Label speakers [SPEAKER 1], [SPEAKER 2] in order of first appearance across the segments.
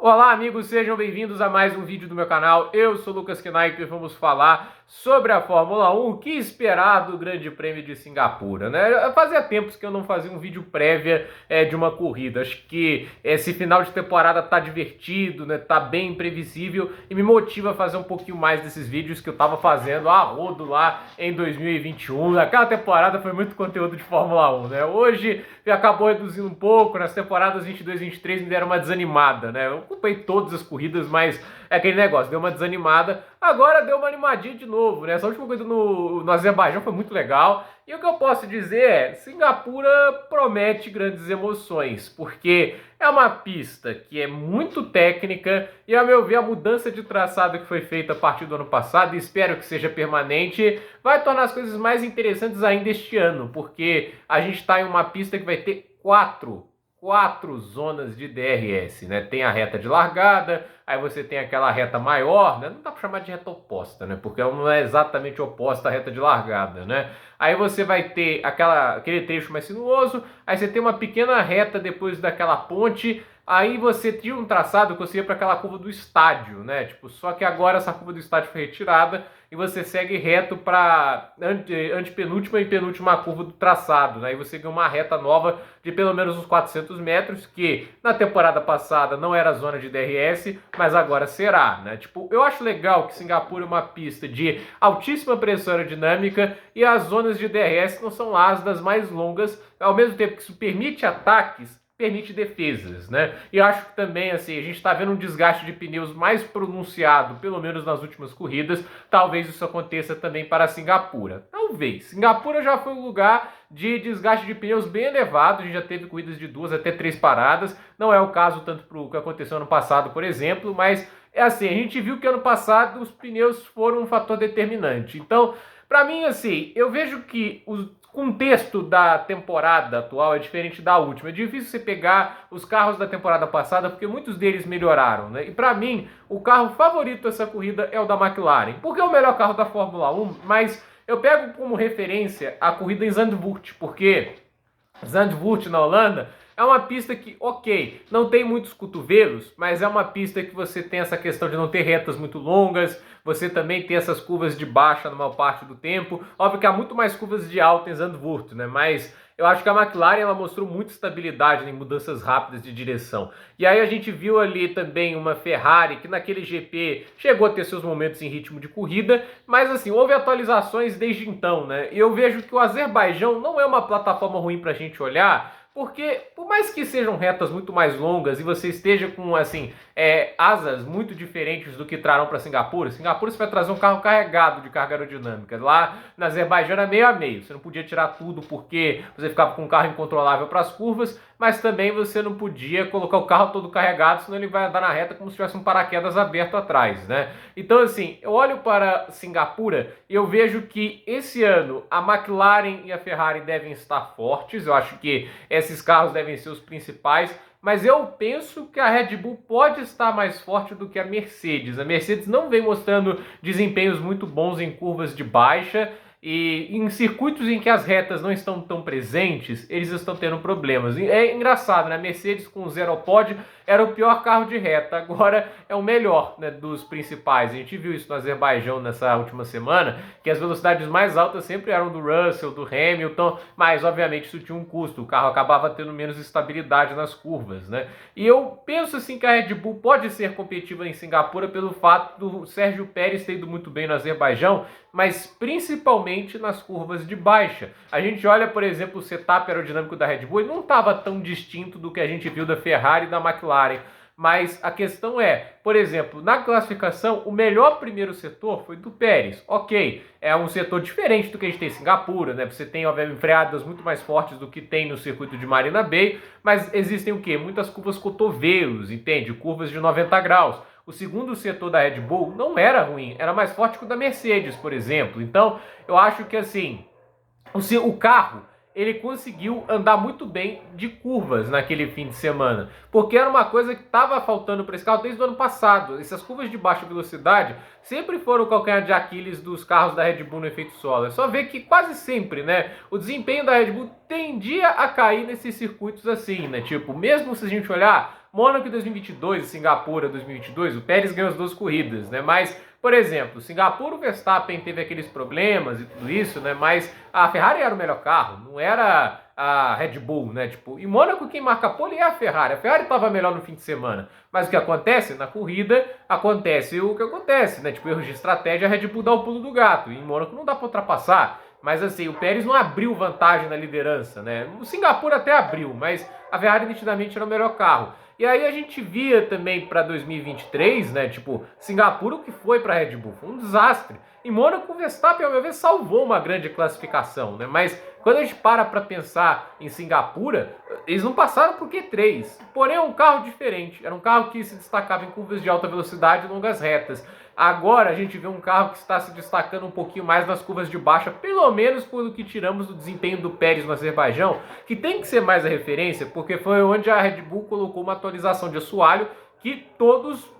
[SPEAKER 1] Olá amigos, sejam bem-vindos a mais um vídeo do meu canal. Eu sou Lucas Knaip e vamos falar sobre a Fórmula 1, o que esperar do Grande Prêmio de Singapura, né? Fazia tempos que eu não fazia um vídeo prévia de uma corrida. Acho que esse final de temporada tá divertido, né? Tá bem imprevisível e me motiva a fazer um pouquinho mais desses vídeos que eu tava fazendo a rodo lá em 2021. Aquela temporada foi muito conteúdo de Fórmula 1, né? Hoje acabou reduzindo um pouco, nas temporadas 22 e 23 me deram uma desanimada, né? Eu acompanhei todas as corridas, mas é aquele negócio, deu uma desanimada, agora deu uma animadinha de novo, né? Essa última corrida no Azerbaijão foi muito legal, e o que eu posso dizer é, Singapura promete grandes emoções, porque é uma pista que é muito técnica, e a meu ver a mudança de traçado que foi feita a partir do ano passado, e espero que seja permanente, vai tornar as coisas mais interessantes ainda este ano, porque a gente está em uma pista que vai ter quatro zonas de DRS, né? Tem a reta de largada, aí você tem aquela reta maior, né? Não dá para chamar de reta oposta, né? Porque ela não é exatamente oposta à reta de largada, né? Aí você vai ter aquele trecho mais sinuoso, aí você tem uma pequena reta depois daquela ponte, aí você tinha um traçado que você ia para aquela curva do estádio, né? Tipo, só que agora essa curva do estádio foi retirada e você segue reto para antepenúltima e penúltima curva do traçado, né? Aí você ganha uma reta nova de pelo menos uns 400 metros, que na temporada passada não era zona de DRS, mas agora será, né? Tipo, eu acho legal que Singapura é uma pista de altíssima pressão aerodinâmica e as zonas de DRS não são lá as das mais longas, ao mesmo tempo que isso permite ataques, permite defesas, né? E acho que também, assim, a gente está vendo um desgaste de pneus mais pronunciado, pelo menos nas últimas corridas. Talvez isso aconteça também para Singapura. Talvez. Singapura já foi um lugar de desgaste de pneus bem elevado. A gente já teve corridas de 2 até 3 paradas. Não é o caso tanto para o que aconteceu ano passado, por exemplo, mas é assim, a gente viu que ano passado os pneus foram um fator determinante. Então, para mim, assim, eu vejo que o contexto da temporada atual é diferente da última. É difícil você pegar os carros da temporada passada porque muitos deles melhoraram, né? E para mim, o carro favorito dessa corrida é o da McLaren. Porque é o melhor carro da Fórmula 1, mas eu pego como referência a corrida em Zandvoort, porque Zandvoort na Holanda é uma pista que, ok, não tem muitos cotovelos, mas é uma pista que você tem essa questão de não ter retas muito longas, você também tem essas curvas de baixa na maior parte do tempo. Óbvio que há muito mais curvas de alta em Zandvoort, né? Mas eu acho que a McLaren ela mostrou muita estabilidade em mudanças rápidas de direção. E aí a gente viu ali também uma Ferrari que naquele GP chegou a ter seus momentos em ritmo de corrida, mas assim, houve atualizações desde então, né? E eu vejo que o Azerbaijão não é uma plataforma ruim para a gente olhar, porque, por mais que sejam retas muito mais longas e você esteja com, assim, asas muito diferentes do que trarão para Singapura, Singapura você vai trazer um carro carregado de carga aerodinâmica. Lá na Azerbaijão era meio a meio. Você não podia tirar tudo porque você ficava com um carro incontrolável para as curvas, mas também você não podia colocar o carro todo carregado, senão ele vai andar na reta como se tivesse um paraquedas aberto atrás, né? Então, assim, eu olho para Singapura e eu vejo que esse ano a McLaren e a Ferrari devem estar fortes. Eu acho que esses carros devem ser os principais, mas eu penso que a Red Bull pode estar mais forte do que a Mercedes. A Mercedes não vem mostrando desempenhos muito bons em curvas de baixa, e em circuitos em que as retas não estão tão presentes, eles estão tendo problemas. É engraçado, né? A Mercedes com o Zero Pod era o pior carro de reta, agora é o melhor, né, dos principais. A gente viu isso no Azerbaijão nessa última semana, que as velocidades mais altas sempre eram do Russell, do Hamilton, mas obviamente isso tinha um custo, o carro acabava tendo menos estabilidade nas curvas, né? E eu penso assim que a Red Bull pode ser competitiva em Singapura pelo fato do Sérgio Pérez ter ido muito bem no Azerbaijão, mas principalmente nas curvas de baixa. A gente olha, por exemplo, o setup aerodinâmico da Red Bull, ele não estava tão distinto do que a gente viu da Ferrari e da McLaren, mas a questão é, por exemplo, na classificação, o melhor primeiro setor foi do Pérez. Ok, é um setor diferente do que a gente tem em Singapura, né? Você tem, obviamente, freadas muito mais fortes do que tem no circuito de Marina Bay, mas existem o quê? Muitas curvas cotovelos, entende? Curvas de 90 graus. O segundo setor da Red Bull não era ruim, era mais forte que o da Mercedes, por exemplo. Então, eu acho que assim, o carro, ele conseguiu andar muito bem de curvas naquele fim de semana, porque era uma coisa que estava faltando para esse carro desde o ano passado. Essas curvas de baixa velocidade sempre foram o calcanhar de Aquiles dos carros da Red Bull no efeito solo. É só ver que quase sempre, né, o desempenho da Red Bull tendia a cair nesses circuitos assim, né, tipo, mesmo se a gente olhar Mônaco em 2022 e Singapura 2022, o Pérez ganhou as 2 corridas, né? Mas, por exemplo, Singapura, o Verstappen teve aqueles problemas e tudo isso, né? Mas a Ferrari era o melhor carro, não era a Red Bull, né? Tipo, em Mônaco quem marca pole é a Ferrari. A Ferrari estava melhor no fim de semana. Mas o que acontece? Na corrida acontece o que acontece, né? Tipo, erros de estratégia, a Red Bull dá o pulo do gato. E em Mônaco não dá para ultrapassar. Mas assim, o Pérez não abriu vantagem na liderança, né? O Singapura até abriu, mas a Ferrari nitidamente era o melhor carro. E aí a gente via também para 2023, né? Tipo, Singapura, o que foi para a Red Bull? Foi um desastre. Em Mônaco, o Verstappen, ao meu ver, salvou uma grande classificação, né? Mas quando a gente para pensar em Singapura, eles não passaram por Q3. Porém, é um carro diferente. Era um carro que se destacava em curvas de alta velocidade e longas retas. Agora a gente vê um carro que está se destacando um pouquinho mais nas curvas de baixa, pelo menos pelo que tiramos do desempenho do Pérez no Azerbaijão, que tem que ser mais a referência, porque foi onde a Red Bull colocou uma atualização de assoalho que todos,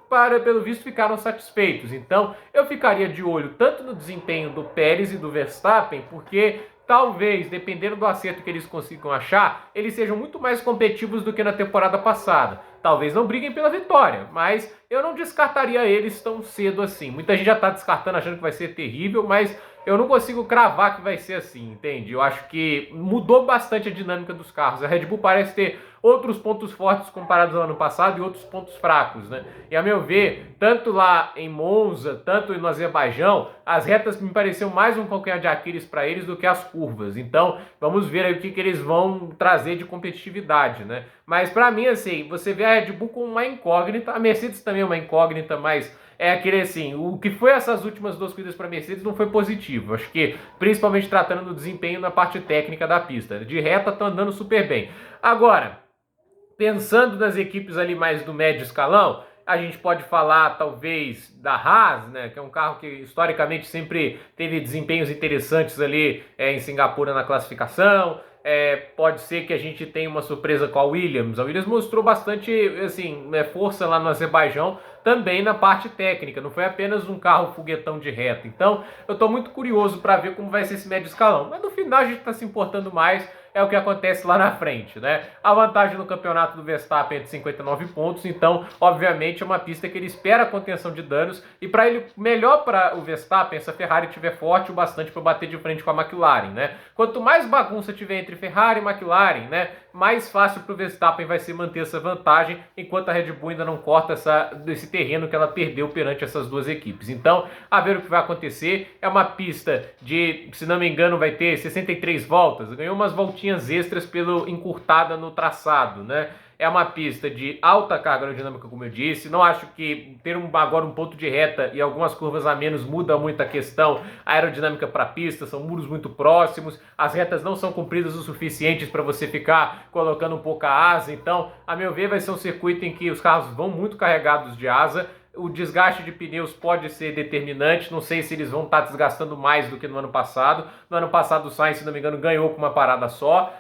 [SPEAKER 1] pelo visto, ficaram satisfeitos. Então eu ficaria de olho tanto no desempenho do Pérez e do Verstappen, porque talvez, dependendo do acerto que eles consigam achar, eles sejam muito mais competitivos do que na temporada passada. Talvez não briguem pela vitória, mas eu não descartaria eles tão cedo assim. Muita gente já está descartando, achando que vai ser terrível, mas eu não consigo cravar que vai ser assim, entende? Eu acho que mudou bastante a dinâmica dos carros. A Red Bull parece ter outros pontos fortes comparados ao ano passado e outros pontos fracos, né? E a meu ver, tanto lá em Monza, tanto no Azerbaijão, as retas me pareciam mais um calcanhar de Aquiles para eles do que as curvas. Então, vamos ver aí o que eles vão trazer de competitividade, né? Mas para mim, assim, você vê a Red Bull com uma incógnita, a Mercedes também é uma incógnita, mas é aquele assim, o que foi essas últimas 2 corridas para a Mercedes não foi positivo. Acho que, principalmente tratando do desempenho na parte técnica da pista. De reta, estão andando super bem. Agora, pensando nas equipes ali mais do médio escalão, a gente pode falar talvez da Haas, né, que é um carro que historicamente sempre teve desempenhos interessantes ali em Singapura na classificação. Pode ser que a gente tenha uma surpresa com a Williams. A Williams mostrou bastante assim, força lá no Azerbaijão, também na parte técnica, não foi apenas um carro foguetão de reta. Então eu estou muito curioso para ver como vai ser esse médio escalão, mas no final a gente está se importando mais é o que acontece lá na frente, né? A vantagem no campeonato do Verstappen é de 59 pontos, então, obviamente, é uma pista que ele espera a contenção de danos, e para ele, melhor para o Verstappen, se a Ferrari estiver forte o bastante para bater de frente com a McLaren, né? Quanto mais bagunça tiver entre Ferrari e McLaren, né, mais fácil para o Verstappen vai ser manter essa vantagem, enquanto a Red Bull ainda não corta esse terreno que ela perdeu perante essas duas equipes. Então, a ver o que vai acontecer. É uma pista de, se não me engano, vai ter 63 voltas, ganhou umas voltinhas extras pelo encurtada no traçado, né? É uma pista de alta carga aerodinâmica, como eu disse. Não acho que ter agora um ponto de reta e algumas curvas a menos muda muito a questão aerodinâmica para a pista. São muros muito próximos. As retas não são compridas o suficientes para você ficar colocando um pouco a asa. Então, a meu ver, vai ser um circuito em que os carros vão muito carregados de asa. O desgaste de pneus pode ser determinante, não sei se eles vão estar desgastando mais do que no ano passado. No ano passado o Sainz, se não me engano, ganhou com uma parada só.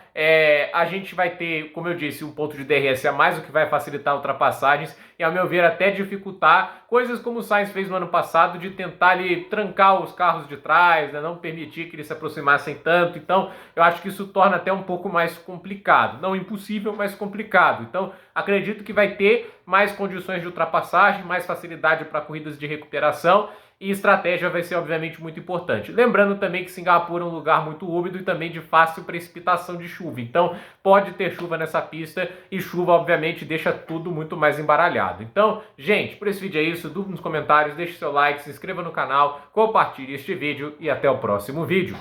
[SPEAKER 1] A gente vai ter, como eu disse, um ponto de DRS a mais, o que vai facilitar ultrapassagens e, ao meu ver, até dificultar coisas como o Sainz fez no ano passado, de tentar ali trancar os carros de trás, né, não permitir que eles se aproximassem tanto. Então, eu acho que isso torna até um pouco mais complicado. Não impossível, mas complicado. Então, acredito que vai ter mais condições de ultrapassagem, mais facilidade para corridas de recuperação. E estratégia vai ser, obviamente, muito importante. Lembrando também que Singapura é um lugar muito úmido e também de fácil precipitação de chuva. Então, pode ter chuva nessa pista e chuva, obviamente, deixa tudo muito mais embaralhado. Então, gente, por esse vídeo é isso. Dúvida nos comentários, deixe seu like, se inscreva no canal, compartilhe este vídeo e até o próximo vídeo.